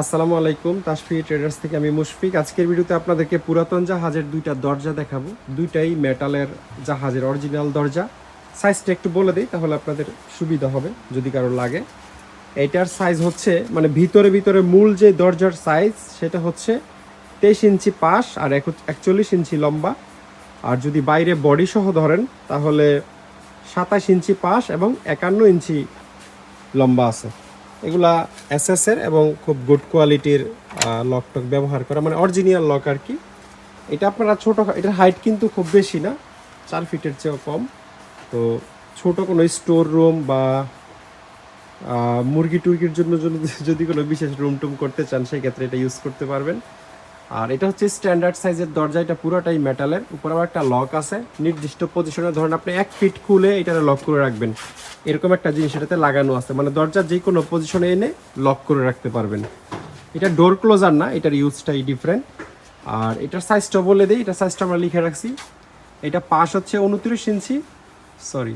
আসসালামু আলাইকুম, তাশফি ট্রেডার্স থেকে আমি মুশফিক। আজকের ভিডিওতে আপনাদেরকে পুরাতন জাহাজের দুইটা দরজা দেখাবো। দুইটাই মেটালের জাহাজের অরিজিনাল দরজা। সাইজটা একটু বলে দিই, তাহলে আপনাদের সুবিধা হবে যদি কারো লাগে। এইটার সাইজ হচ্ছে মানে ভিতরে ভিতরে মূল যে দরজার সাইজ সেটা হচ্ছে 23 ইঞ্চি পাশ আর 41 ইঞ্চি লম্বা। আর যদি বাইরে বডি সহ ধরেন তাহলে 27 ইঞ্চি পাশ এবং 51 ইঞ্চি লম্বা আছে। এগুলা এসএসের এবং খুব গুড কোয়ালিটির লক টক ব্যবহার করা, মানে অরিজিনাল লক আর কি। এটা আপনারা ছোটো, এটার হাইট কিন্তু খুব বেশি না, 4 ফিটের চেয়েও কম। তো ছোট কোনো স্টোর রুম বা মুরগি টুরগির জন্য যদি কোনো বিশেষ রুম টুম করতে চান সেক্ষেত্রে এটা ইউজ করতে পারবেন। আর এটা হচ্ছে স্ট্যান্ডার্ড সাইজের দরজা, এটা পুরোটাই মেটালের। উপরে আবার একটা লক আছে নির্দিষ্ট পজিশনে, ধরেন আপনি 1 ফিট খুলে এটারে লক করে রাখবেন, এরকম একটা জিনিস এটাতে লাগানো আছে, মানে দরজার যে কোনো পজিশনে এনে লক করে রাখতে পারবেন। এটা ডোর ক্লোজার না, এটার ইউজটাই ডিফারেন্ট। আর এটার সাইজটা বলে দিই, এটার সাইজটা আমরা লিখে রাখছি। এটা পাশ হচ্ছে 29 ইঞ্চি, সরি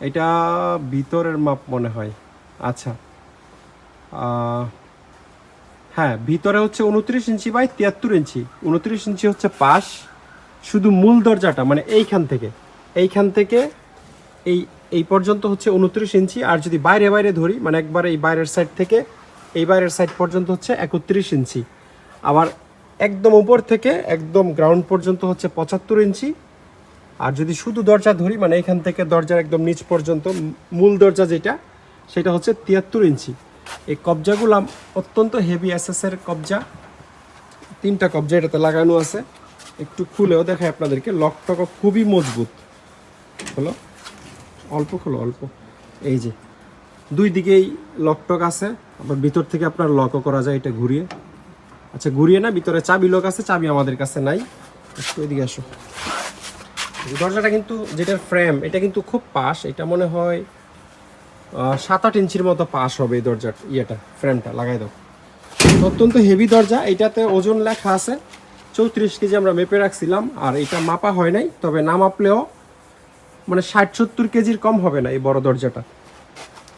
এটা ভিতরের মাপ মনে হয়। আচ্ছা, হ্যাঁ ভিতরে হচ্ছে 29 ইঞ্চি বাই 73 ইঞ্চি। 29 ইঞ্চি হচ্ছে পাশ, শুধু মূল দরজাটা মানে এইখান থেকে এই এই পর্যন্ত হচ্ছে 29 ইঞ্চি। আর যদি বাইরে বাইরে ধরি, মানে একবার এই বাইরের সাইড থেকে এই বাইরের সাইড পর্যন্ত হচ্ছে 31 ইঞ্চি। আবার একদম উপর থেকে একদম গ্রাউন্ড পর্যন্ত হচ্ছে 75 ইঞ্চি। আর যদি শুধু দরজা ধরি, মানে এখান থেকে দরজার একদম নিচ পর্যন্ত মূল দরজা যেটা, সেটা হচ্ছে 73 ইঞ্চি। এই কবজাগুলো অত্যন্ত হেভি এসএসের কবজা, 3টা কবজা এটাতে লাগানো আছে। একটু খুলেও দেখায় আপনাদেরকে, লকটক খুবই মজবুত। হলো অল্প খোলো, অল্প। এই যে দুই দিকেই লকটক আছে, আবার ভিতর থেকে আপনার লকও করা যায় এটা ঘুরিয়ে। আচ্ছা ঘুরিয়ে না, ভিতরে চাবি লক আছে, চাবি আমাদের কাছে নাই। একটু এদিকে আসো। দরজাটা কিন্তু যেটার ফ্রেম, এটা কিন্তু খুব পাশ, এটা মনে হয় 7-8 ইঞ্চির মতো পাশ হবে এই দরজার ইয়েটা, ফ্রেমটা লাগাই দাও। অত্যন্ত হেভি দরজা, এটাতে ওজন লেখা আছে 34 কেজি আমরা মেপে রাখছিলাম। আর এটা মাপা হয় নাই, তবে না মাপলেও মানে 60-70 কেজির কম হবে না এই বড় দরজাটা।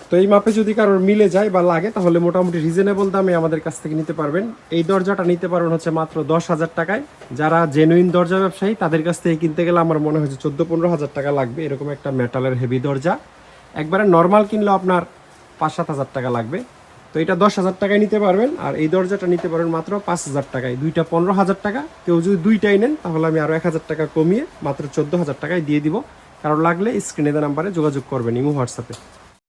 তো এই মাপে যদি কারোর মিলে যায় বা লাগে, তাহলে মোটামুটি রিজনেবল দামে আমাদের কাছ থেকে নিতে পারবেন। এই দরজাটা নিতে পারবেন হচ্ছে মাত্র 10,000 টাকায়। যারা জেনুইন দরজা ব্যবসায়ী তাদের কাছ থেকে কিনতে গেলে আমার মনে হচ্ছে 14-15 হাজার টাকা লাগবে, এরকম একটা মেটালের হেভি দরজা। একবারে নর্মাল কিনলেও আপনার 5-7 হাজার টাকা লাগবে। তো এটা 10,000 টাকায় নিতে পারবেন। আর এই দরজাটা নিতে পারবেন মাত্র 5,000 টাকায়। দুইটা 15,000 টাকা। কেউ যদি দুইটাই নেন তাহলে আমি আরও 1,000 টাকা কমিয়ে মাত্র 14,000 টাকায় দিয়ে দিব। কারণ লাগলে স্ক্রিনে দেওয়া নাম্বারে যোগাযোগ করবেন, ইমো হোয়াটসঅ্যাপে।